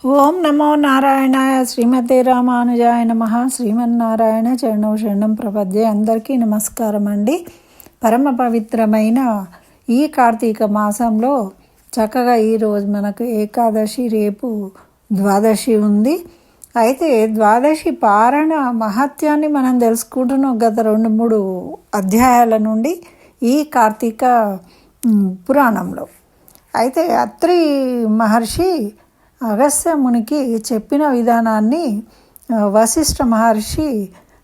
ఓం నమో నారాయణాయ శ్రీమతే రామానుజాయ నమః. శ్రీమన్నారాయణ చరణం శరణం ప్రపద్యే. అందరికీ నమస్కారం అండి. పరమ పవిత్రమైన ఈ కార్తీక మాసంలో చక్కగా ఈరోజు మనకు ఏకాదశి, రేపు ద్వాదశి ఉంది. అయితే ద్వాదశి పారణ మహత్యాన్ని మనం తెలుసుకుంటున్నాం గత 2-3 అధ్యాయాల నుండి ఈ కార్తీక పురాణంలో. అయితే అత్రి మహర్షి అగస్త్య మునికి చెప్పిన విధానాన్ని వశిష్ఠ మహర్షి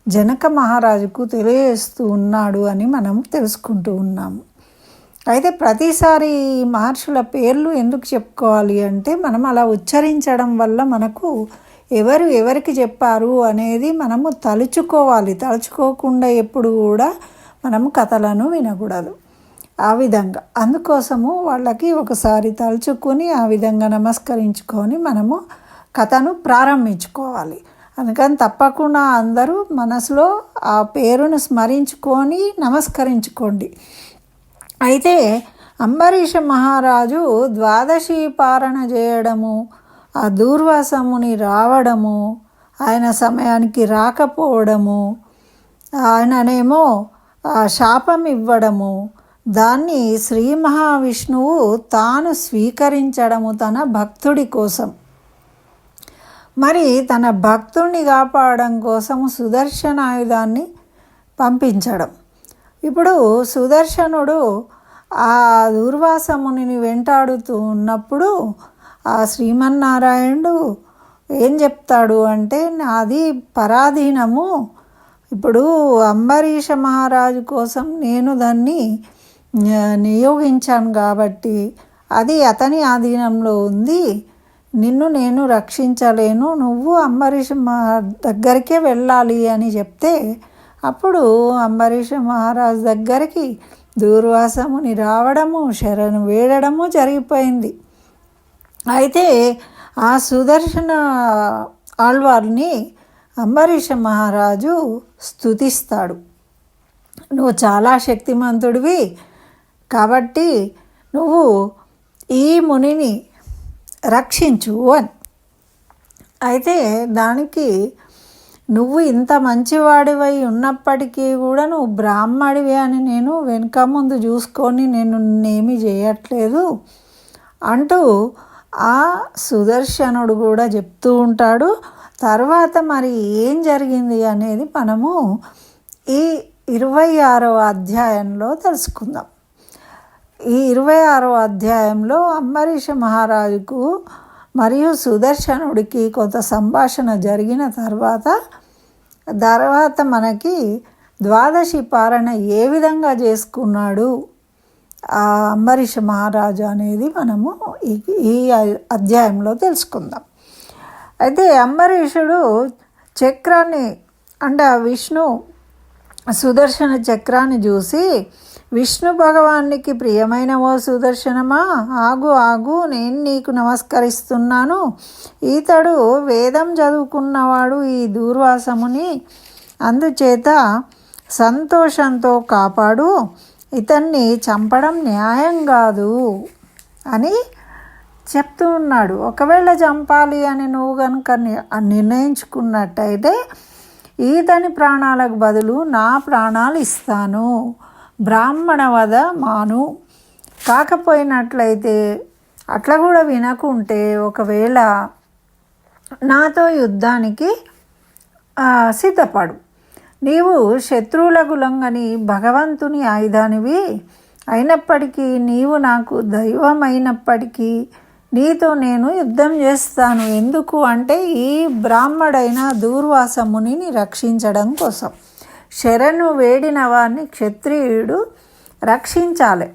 జనక మహారాజుకు తెలియజేస్తూ ఉన్నాడు అని మనం తెలుసుకుంటూ ఉన్నాము. అయితే ప్రతిసారి మహర్షుల పేర్లు ఎందుకు చెప్పుకోవాలి అంటే, మనం అలా ఉచ్చరించడం వల్ల మనకు ఎవరికి చెప్పారు అనేది మనము తలుచుకోవాలి. తలుచుకోకుండా ఎప్పుడు కూడా మనము కథలను వినకూడదు. ఆ విధంగా అందుకోసము వాళ్ళకి ఒకసారి తలుచుకొని ఆ విధంగా నమస్కరించుకొని మనము కథను ప్రారంభించుకోవాలి. అందుకని తప్పకుండా అందరూ మనసులో ఆ పేరును స్మరించుకొని నమస్కరించుకోండి. అయితే అంబరీష మహారాజు ద్వాదశి పారణ చేయడము, ఆ దూర్వాసముని రావడము, ఆయన సమయానికి రాకపోవడము, ఆయననేమో శాపం ఇవ్వడము, దాన్ని శ్రీ మహావిష్ణువు తాను స్వీకరించడము తన భక్తుడి కోసం. మరి తన భక్తుడిని కాపాడడం కోసము సుదర్శన ఆయుధాన్ని పంపించడం. ఇప్పుడు సుదర్శనుడు ఆ దూర్వాసముని వెంటాడుతూ ఉన్నప్పుడు ఆ శ్రీమన్నారాయణుడు ఏం చెప్తాడు అంటే, నాది పరాధీనము, ఇప్పుడు అంబరీష మహారాజు కోసం నేను దాన్ని నియోగించాను కాబట్టి అది అతని ఆధీనంలో ఉంది, నిన్ను నేను రక్షించలేను, నువ్వు అంబరీష దగ్గరికే వెళ్ళాలి అని చెప్తే, అప్పుడు అంబరీష మహారాజు దగ్గరికి దూర్వాసముని రావడము, శరణు వేడడము జరిగిపోయింది. అయితే ఆ సుదర్శన ఆళ్వార్ని అంబరీష మహారాజు స్తుతిస్తాడు. నువ్వు చాలా శక్తిమంతుడివి కాబట్టి నువ్వు ఈ మునిని రక్షించు అని. అయితే దానికి, నువ్వు ఇంత మంచివాడివై ఉన్నప్పటికీ కూడా నువ్వు బ్రాహ్మడివి అని నేను వెనుక ముందు చూసుకొని నేను నిన్నేమీ చేయట్లేదు అంటూ ఆ సుదర్శనుడు కూడా చెప్తూ ఉంటాడు. తర్వాత మరి ఏం జరిగింది అనేది మనము ఈ 26వ అధ్యాయంలో తెలుసుకుందాం. ఈ 26వ అధ్యాయంలో అంబరీష మహారాజుకు మరియు సుదర్శనుడికి కొంత సంభాషణ జరిగిన తర్వాత మనకి ద్వాదశి పారణ ఏ విధంగా చేసుకున్నాడు ఆ అంబరీష మహారాజు అనేది మనము ఈ అధ్యాయంలో తెలుసుకుందాం. అయితే అంబరీషుడు చక్రాన్ని అంటే ఆ విష్ణు సుదర్శన చక్రాన్ని చూసి, విష్ణు భగవానికి ప్రియమైన ఓ సుదర్శనమా, ఆగు, నేను నీకు నమస్కరిస్తున్నాను. ఈతడు వేదం చదువుకున్నవాడు, ఈ దూర్వాసముని, అందుచేత సంతోషంతో కాపాడు, ఇతన్ని చంపడం న్యాయం కాదు అని చెప్తూ ఉన్నాడు. ఒకవేళ చంపాలి అని నువ్వు కనుక నిర్ణయించుకున్నట్టయితే ఈతని ప్రాణాలకు బదులు నా ప్రాణాలు ఇస్తాను, బ్రాహ్మణ వధ మాను. కాకపోయినట్లయితే అట్లా కూడా వినకుంటే ఒకవేళ నాతో యుద్ధానికి సిద్ధపడు. నీవు శత్రువులకు లొంగని భగవంతుని ఆయుధానివి అయినప్పటికీ, నీవు నాకు దైవం అయినప్పటికీ నీతో నేను యుద్ధం చేస్తాను. ఎందుకు అంటే ఈ బ్రాహ్మడైన దూర్వాసముని రక్షించడం కోసం. శరణు వేడిన వారిని క్షత్రియుడు రక్షించాలి.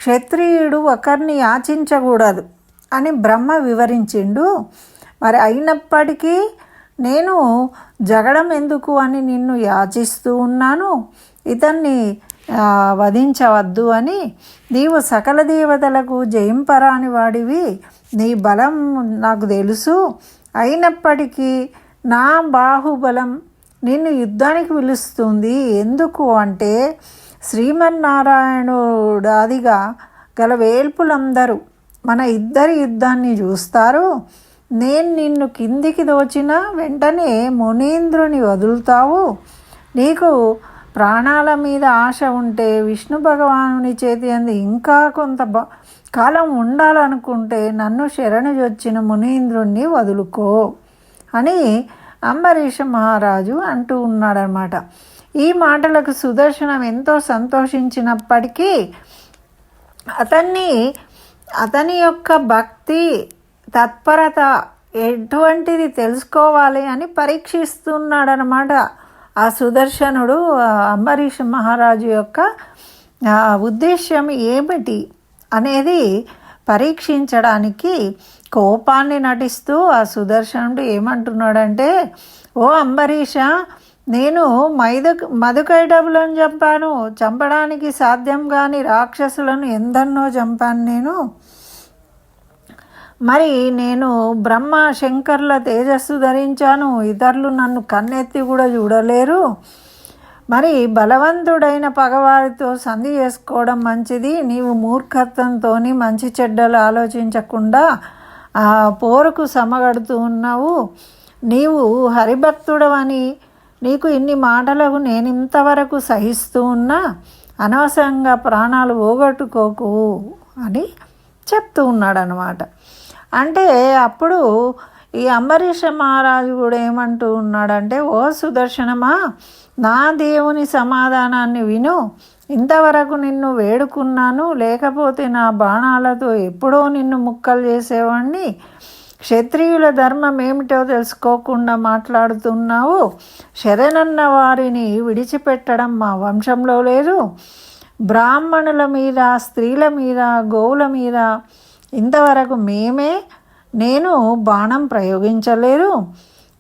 క్షత్రియుడు ఒకరిని యాచించకూడదు అని బ్రహ్మ వివరించిండు. మరి అయినప్పటికీ నేను జగడం ఎందుకు అని నిన్ను యాచిస్తూ ఉన్నాను, ఇతన్ని వధించవద్దు అని. నీవు సకల దేవతలకు జయింపరాని వాడివి, నీ బలం నాకు తెలుసు, అయినప్పటికీ నా బాహుబలం నిన్ను యుద్ధానికి పిలుస్తుంది. ఎందుకు అంటే శ్రీమన్నారాయణుడాదిగా గల వేల్పులందరూ మన ఇద్దరి యుద్ధాన్ని చూస్తారు. నేను నిన్ను కిందికి దోచిన వెంటనే మునీంద్రుని వదులుతావు? నీకు ప్రాణాల మీద ఆశ ఉంటే, విష్ణు భగవానుని చేతి అంది ఇంకా కొంత కాలం ఉండాలనుకుంటే నన్ను శరణుజొచ్చిన మునీంద్రుణ్ణి వదులుకో అని అంబరీష మహారాజు అంటూ ఉన్నాడనమాట. ఈ మాటలకు సుదర్శనం ఎంతో సంతోషించినప్పటికీ అతని యొక్క భక్తి తత్పరత ఎటువంటిది తెలుసుకోవాలి అని పరీక్షిస్తున్నాడనమాట. ఆ సుదర్శనుడు అంబరీష మహారాజు యొక్క ఉద్దేశ్యం ఏమిటి అనేది పరీక్షించడానికి కోపాన్ని నటిస్తూ ఆ సుదర్శనుడు ఏమంటున్నాడంటే, ఓ అంబరీష, నేను మధుకైటబులను చంపడానికి సాధ్యం కాని రాక్షసులను ఎందన్నో చంపాను నేను. మరి నేను బ్రహ్మ శంకర్ల తేజస్సు ధరించాను, ఇతరులు నన్ను కన్నెత్తి కూడా చూడలేరు. మరి బలవంతుడైన పగవారితో సంధి చేసుకోవడం మంచిది. నీవు మూర్ఖత్వంతో మంచి చెడ్డలు ఆలోచించకుండా పోరుకు సమగడుతూ ఉన్నావు. నీవు హరిభక్తుడవని నీకు ఇన్ని మాటలకు నేను ఇంతవరకు సహిస్తూ ఉన్నా, అనవసరంగా ప్రాణాలు పోగొట్టుకోకు అని చెప్తూ ఉన్నాడనమాట. అంటే అప్పుడు ఈ అంబరీష మహారాజు కూడా ఏమంటూ ఉన్నాడంటే, ఓ సుదర్శనమా, నా దేవుని సమాధానాన్ని విను. ఇంతవరకు నిన్ను వేడుకున్నాను, లేకపోతే నా బాణాలతో ఎప్పుడో నిన్ను ముక్కలు చేసేవాడిని. క్షత్రియుల ధర్మం ఏమిటో తెలుసుకోకుండా మాట్లాడుతున్నావు. శరణన్న వారిని విడిచిపెట్టడం మా వంశంలో లేదు. బ్రాహ్మణుల మీద, స్త్రీల మీద, గోవుల మీద ఇంతవరకు నేను బాణం ప్రయోగించలేదు.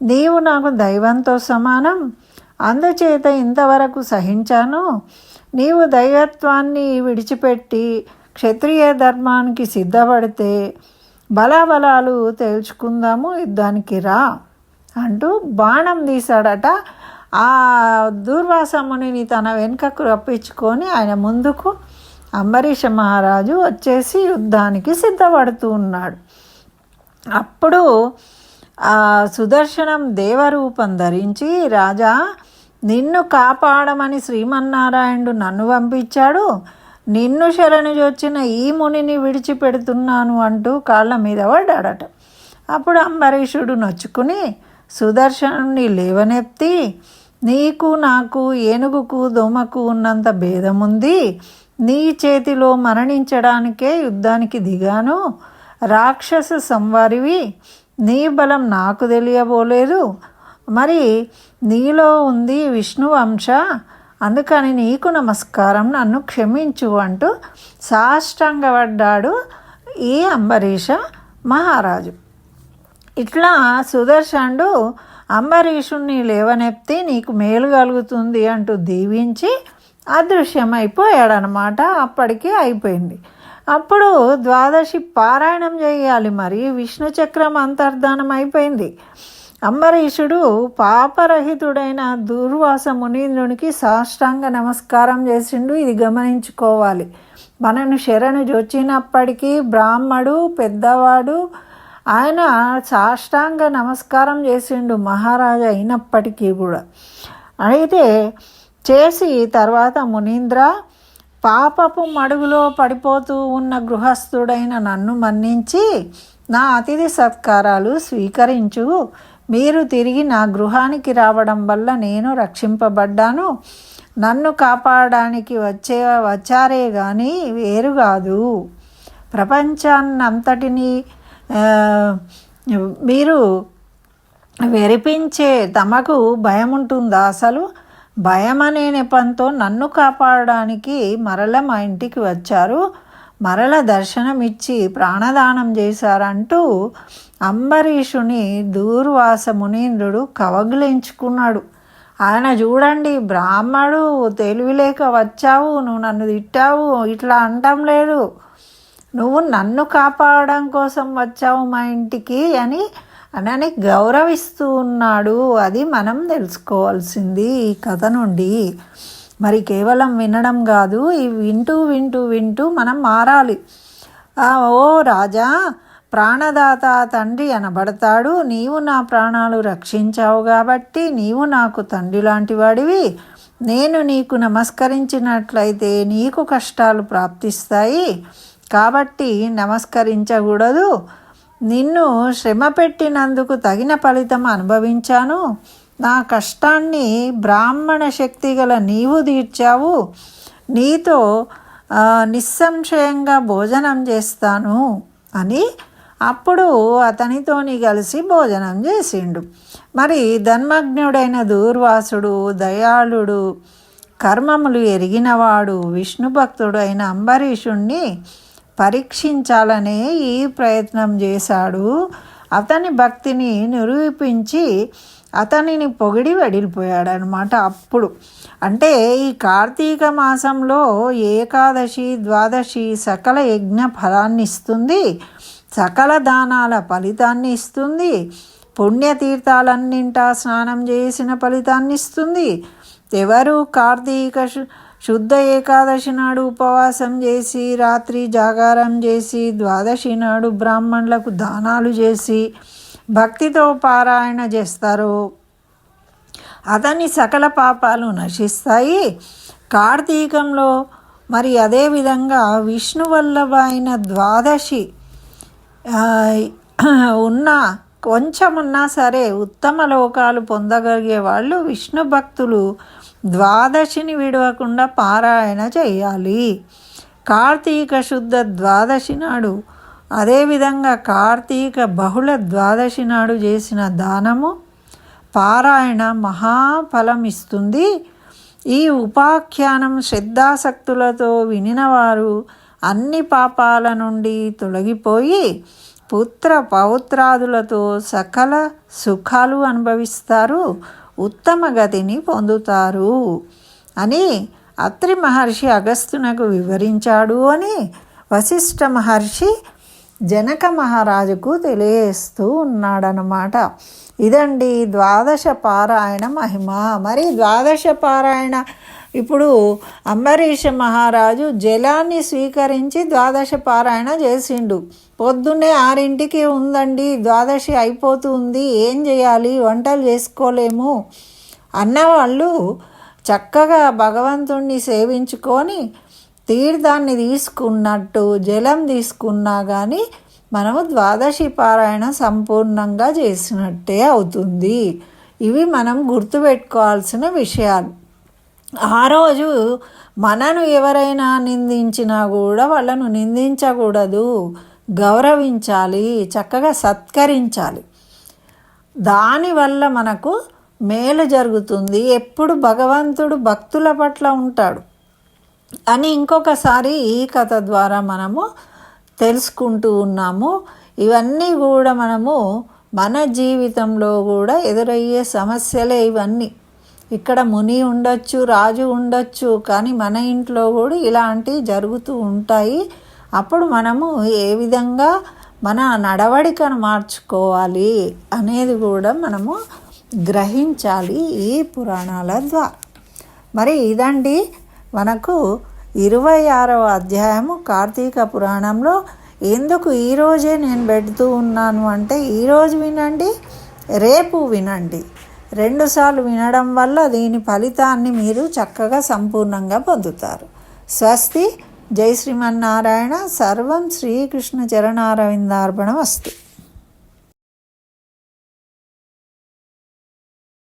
నీవు నాకు దైవంతో సమానం, అందుచేత ఇంతవరకు సహించాను. నీవు దైవత్వాన్ని విడిచిపెట్టి క్షత్రియ ధర్మానికి సిద్ధపడితే బలాబలాలు తేల్చుకుందాము, యుద్ధానికి రా అంటూ బాణం తీశాడట. ఆ దూర్వాసమునిని తన వెనుకకు రప్పించుకొని ఆయన ముందుకు అంబరీష మహారాజు వచ్చేసి యుద్ధానికి సిద్ధపడుతూ ఉన్నాడు. అప్పుడు ఆ సుదర్శనం దేవరూపం ధరించి, రాజా, నిన్ను కాపాడమని శ్రీమన్నారాయణుడు నన్ను పంపించాడు. నిన్ను శరణుజొచ్చిన ఈ మునిని విడిచిపెడుతున్నాను అంటూ కాళ్ళ మీద పడ్డాడట. అప్పుడు అంబరీషుడు నొచ్చుకుని సుదర్శనుని లేవనెత్తి, నీకు నాకు ఏనుగుకు దోమకు ఉన్నంత భేదముంది. నీ చేతిలో మరణించడానికే యుద్ధానికి దిగాను. రాక్షస సంవారివి, నీ బలం నాకు తెలియబోలేదు. మరి నీలో ఉంది విష్ణువంశ, అందుకని నీకు నమస్కారం, నన్ను క్షమించు అంటూ సాష్టాంగపడ్డాడు ఈ అంబరీష మహారాజు. ఇట్లా సుదర్శనుడు అంబరీషుణ్ణి లేవనెత్తి నీకు మేలు కలుగుతుంది అంటూ దీవించి అదృశ్యమైపోయాడనమాట. అప్పటికి అయిపోయింది. అప్పుడు ద్వాదశి పారాయణం చేయాలి. మరి విష్ణు చక్రం అంతర్ధానం అయిపోయింది. అంబరీషుడు పాపరహితుడైన దూర్వాస మునీంద్రునికి సాష్టాంగ నమస్కారం చేసిండు. ఇది గమనించుకోవాలి. మనను శరణు జొచ్చినప్పటికీ బ్రాహ్మడు పెద్దవాడు, ఆయన సాష్టాంగ నమస్కారం చేసిండు మహారాజా అయినప్పటికీ కూడా. అయితే చేసి తర్వాత, మునీంద్ర, పాపపు మడుగులో పడిపోతూ ఉన్న గృహస్థుడైన నన్ను మన్నించి నా అతిథి సత్కారాలు స్వీకరించు. మీరు తిరిగి నా గృహానికి రావడం వల్ల నేను రక్షింపబడ్డాను. నన్ను కాపాడడానికి వచ్చారే కానీ వేరు కాదు. ప్రపంచాన్నంతటినీ మీరు వెరిపించే తమకు భయం ఉంటుందా? అసలు భయం అనే నెపంతో నన్ను కాపాడడానికి మరల మా ఇంటికి వచ్చారు, మరల దర్శనమిచ్చి ప్రాణదానం చేశారంటూ అంబరీషుని దూర్వాస మునీంద్రుడు కవగిలించుకున్నాడు. ఆయన చూడండి, బ్రాహ్మడు తెలివిలేక వచ్చావు, నువ్వు నన్ను తిట్టావు, ఇట్లా అంటం లేదు, నువ్వు నన్ను కాపాడడం కోసం వచ్చావు మా ఇంటికి అని అనని గౌరవిస్తూ ఉన్నాడు. అది మనం తెలుసుకోవాల్సింది ఈ కథ నుండి. మరి కేవలం వినడం కాదు, ఈ వింటూ వింటూ వింటూ మనం మారాలి. ఓ రాజా, ప్రాణదాత తండ్రి అనబడతాడు. నీవు నా ప్రాణాలు రక్షించావు కాబట్టి నీవు నాకు తండ్రి లాంటి వాడివి. నేను నీకు నమస్కరించినట్లయితే నీకు కష్టాలు ప్రాప్తిస్తాయి కాబట్టి నమస్కరించకూడదు. నిన్ను శ్రమ పెట్టినందుకు తగిన ఫలితం అనుభవించాను. నా కష్టాన్ని బ్రాహ్మణ శక్తి గల నీవు తీర్చావు. నీతో నిస్సంశయంగా భోజనం చేస్తాను అని అప్పుడు అతనితోని కలిసి భోజనం చేసిండు. మరి ధర్మజ్ఞుడైన దూర్వాసుడు దయాళుడు కర్మములు ఎరిగినవాడు విష్ణు భక్తుడు అయిన అంబరీషుణ్ణి పరీక్షించాలనే ఈ ప్రయత్నం చేశాడు. అతని భక్తిని నిరూపించి అతనిని పొగిడి వెడిలిపోయాడనమాట. అప్పుడు అంటే ఈ కార్తీక మాసంలో ఏకాదశి ద్వాదశి సకల యజ్ఞ ఫలాన్ని ఇస్తుంది, సకల దానాల ఫలితాన్ని ఇస్తుంది, పుణ్యతీర్థాలన్నింటా స్నానం చేసిన ఫలితాన్ని ఇస్తుంది. ఎవరు కార్తీక శుద్ధ ఏకాదశి నాడు ఉపవాసం చేసి రాత్రి జాగారం చేసి ద్వాదశి నాడు బ్రాహ్మణులకు దానాలు చేసి భక్తితో పారాయణ చేస్తారో అతని సకల పాపాలు నశిస్తాయి. కార్తీకంలో మరి అదేవిధంగా విష్ణువల్లభ అయిన ద్వాదశి ఉన్న కొంచెమున్నా సరే ఉత్తమ లోకాలు పొందగలిగే వాళ్ళు విష్ణు భక్తులు ద్వాదశిని విడవకుండా పారాయణ చేయాలి. కార్తీక శుద్ధ ద్వాదశి నాడు అదేవిధంగా కార్తీక బహుళ ద్వాదశి నాడు చేసిన దానము పారాయణ మహాఫలం ఇస్తుంది. ఈ ఉపాఖ్యానం శ్రద్ధాసక్తులతో వినినవారు అన్ని పాపాల నుండి తొలగిపోయి పుత్ర పౌత్రాదులతో సకల సుఖాలు అనుభవిస్తారు, ఉత్తమ గతిని పొందుతారు అని అత్రి మహర్షి అగస్త్యునకు వివరించాడు అని వశిష్ఠ మహర్షి జనక మహారాజుకు తెలియజేస్తూ ఉన్నాడనమాట. ఇదండి ద్వాదశ పారాయణ మహిమ. మరి ద్వాదశ పారాయణ ఇప్పుడు అంబరీష మహారాజు జలాన్ని స్వీకరించి ద్వాదశ పారాయణ చేసిండు. పొద్దున్నే 6ంటికి ఉందండి, ద్వాదశి అయిపోతుంది, ఏం చేయాలి, వంటలు చేసుకోలేము అన్నవాళ్ళు చక్కగా భగవంతుణ్ణి సేవించుకొని తీర్థాన్ని తీసుకున్నట్టు జలం తీసుకున్నా కానీ మనము ద్వాదశి పారాయణ సంపూర్ణంగా చేసినట్టే అవుతుంది. ఇవి మనం గుర్తుపెట్టుకోవాల్సిన విషయాలు. ఆ రోజు మనను ఎవరైనా నిందించినా కూడా వాళ్ళను నిందించకూడదు, గౌరవించాలి, చక్కగా సత్కరించాలి. దానివల్ల మనకు మేలు జరుగుతుంది. ఎప్పుడు భగవంతుడు భక్తుల పట్ల ఉంటాడు అని ఇంకొకసారి ఈ కథ ద్వారా మనము తెలుసుకుంటూ ఉన్నాము. ఇవన్నీ కూడా మనము మన జీవితంలో కూడా ఎదురయ్యే సమస్యలే ఇవన్నీ. ఇక్కడ ముని ఉండొచ్చు, రాజు ఉండొచ్చు, కానీ మన ఇంట్లో కూడా ఇలాంటివి జరుగుతూ ఉంటాయి. అప్పుడు మనము ఏ విధంగా మన నడవడికను మార్చుకోవాలి అనేది కూడా మనము గ్రహించాలి ఈ పురాణాల ద్వారా. మరి ఇదండి మనకు 26వ అధ్యాయము కార్తీక పురాణంలో. ఎందుకు ఈరోజే నేను పెడుతూ ఉన్నాను అంటే ఈరోజు వినండి, రేపు వినండి. 2 సార్లు వినడం వల్ల దీని ఫలితాన్ని మీరు చక్కగా సంపూర్ణంగా పొందుతారు. స్వస్తి. జై శ్రీమన్నారాయణ. సర్వం శ్రీకృష్ణ చరణారవిందార్పణమస్తు.